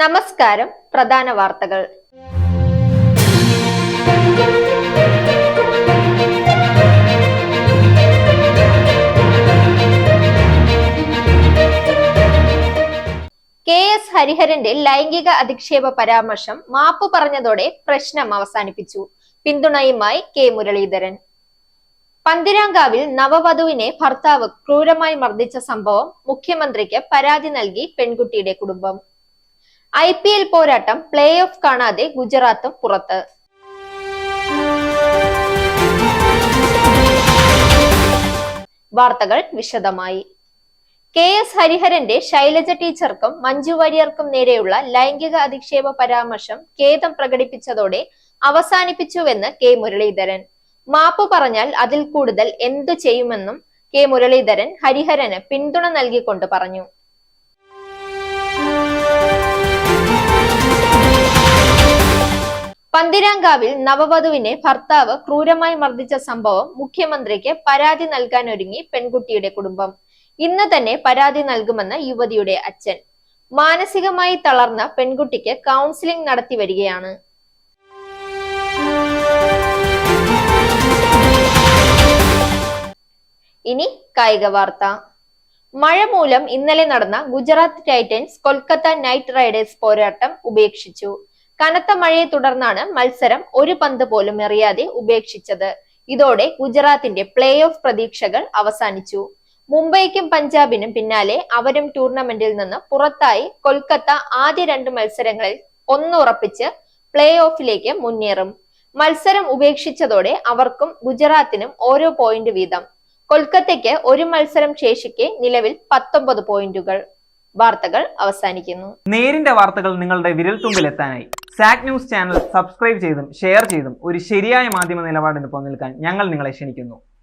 നമസ്കാരം. പ്രധാന വാർത്തകൾ. KS ഹരിഹരന്റെ ലൈംഗിക അധിക്ഷേപ പരാമർശം മാപ്പ് പറഞ്ഞതോടെ പ്രശ്നം അവസാനിപ്പിച്ചു. പിന്തുണയുമായി കെ മുരളീധരൻ. പന്തിരാങ്കാവിൽ നവവധുവിനെ ഭർത്താവ് ക്രൂരമായി മർദ്ദിച്ച സംഭവം മുഖ്യമന്ത്രിക്ക് പരാതി നൽകി പെൺകുട്ടിയുടെ കുടുംബം. IPL പോരാട്ടം പ്ലേ ഓഫ് കാണാതെ ഗുജറാത്തും പുറത്ത്. വാർത്തകൾ വിശദമായി. KS ഹരിഹരന്റെ ശൈലജ ടീച്ചർക്കും മഞ്ജു വാര്യർക്കും നേരെയുള്ള ലൈംഗിക അധിക്ഷേപ പരാമർശം ഖേദം പ്രകടിപ്പിച്ചതോടെ അവസാനിപ്പിച്ചുവെന്ന് കെ മുരളീധരൻ. മാപ്പ് പറഞ്ഞാൽ അതിൽ കൂടുതൽ എന്തു ചെയ്യുമെന്നും കെ മുരളീധരൻ ഹരിഹരന് പിന്തുണ നൽകിക്കൊണ്ട് പറഞ്ഞു. പന്തിരാങ്കാവിൽ നവവധുവിനെ ഭർത്താവ് ക്രൂരമായി മർദ്ദിച്ച സംഭവം മുഖ്യമന്ത്രിക്ക് പരാതി നൽകാനൊരുങ്ങി പെൺകുട്ടിയുടെ കുടുംബം. ഇന്ന് തന്നെ പരാതി നൽകുമെന്ന് യുവതിയുടെ അച്ഛൻ. മാനസികമായി തളർന്ന പെൺകുട്ടിക്ക് കൗൺസിലിംഗ് നടത്തി വരികയാണ്. ഇനി കായിക വാർത്ത. മഴ മൂലം ഇന്നലെ നടന്ന Gujarat Titans Kolkata night Riders പോരാട്ടം ഉപേക്ഷിച്ചു. കനത്ത മഴയെ തുടർന്നാണ് മത്സരം ഒരു പന്ത് പോലും എറിയാതെ ഉപേക്ഷിച്ചത്. ഇതോടെ ഗുജറാത്തിന്റെ പ്ലേ ഓഫ് പ്രതീക്ഷകൾ അവസാനിച്ചു. മുംബൈക്കും പഞ്ചാബിനും പിന്നാലെ അവരും ടൂർണമെന്റിൽ നിന്ന് പുറത്തായി കൊൽക്കത്ത ആദ്യ 2 മത്സരങ്ങളിൽ 1 ഉറപ്പിച്ച് പ്ലേ ഓഫിലേക്ക് മുന്നേറും. മത്സരം ഉപേക്ഷിച്ചതോടെ അവർക്കും ഗുജറാത്തിനും ഓരോ പോയിന്റ് വീതം. കൊൽക്കത്തയ്ക്ക് 1 മത്സരം ശേഷിക്കെ നിലവിൽ 19 പോയിന്റുകൾ. വാർത്തകൾ അവസാനിക്കുന്നു. നേരിന്റെ വാർത്തകൾ നിങ്ങളുടെ വിരൽത്തുമ്പിൽ എത്താനായി സാക് ന്യൂസ് ചാനൽ സബ്സ്ക്രൈബ് ചെയ്തും ഷെയർ ചെയ്തും ഒരു ശരിയായ മാധ്യമ നിലപാടിന് പങ്കെടുക്കാൻ ഞങ്ങൾ നിങ്ങളെ ക്ഷണിക്കുന്നു.